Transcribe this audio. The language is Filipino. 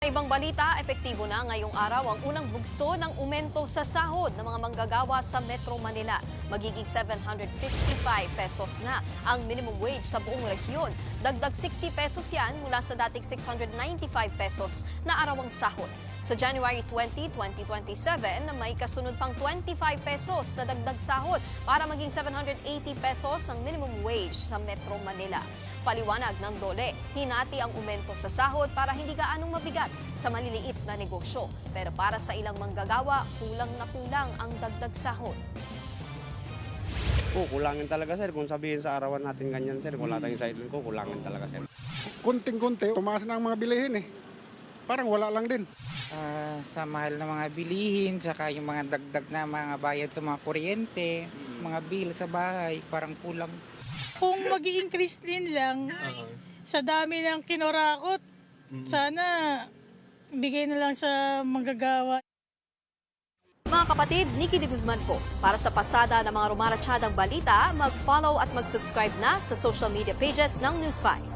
Sa ibang balita, epektibo na ngayong araw ang unang bugso ng umento sa sahod ng mga manggagawa sa Metro Manila. Magiging 755 pesos na ang minimum wage sa buong rehiyon. Dagdag 60 pesos yan mula sa dating 695 pesos na arawang sahod. Sa January 20, 2027, may kasunod pang 25 pesos na dagdag sahod para maging 780 pesos ang minimum wage sa Metro Manila. Paliwanag ng DOLE, hinati ang umento sa sahod para hindi gaanong mabigat sa maliliit na negosyo. Pero para sa ilang manggagawa, kulang na kulang ang dagdag sahod. Kulangin talaga sir, kung sabihin sa arawan natin ganyan sir, kung wala tayong sideline ko, kulangin talaga sir. Kunting-kunti, tumaas na ang mga bilihin eh. Parang wala lang din. Sa mahal ng mga bilihin, tsaka yung mga dagdag na mga bayad sa mga kuryente, mga bill sa bahay, parang kulang. Kung mag-i-increase din lang sa dami ng kinorakot, sana bigay na lang sa manggagawa. Mga kapatid, Nikki de Guzman po. Para sa pasada ng mga rumaratsyadang balita, mag-follow at mag-subscribe na sa social media pages ng News 5.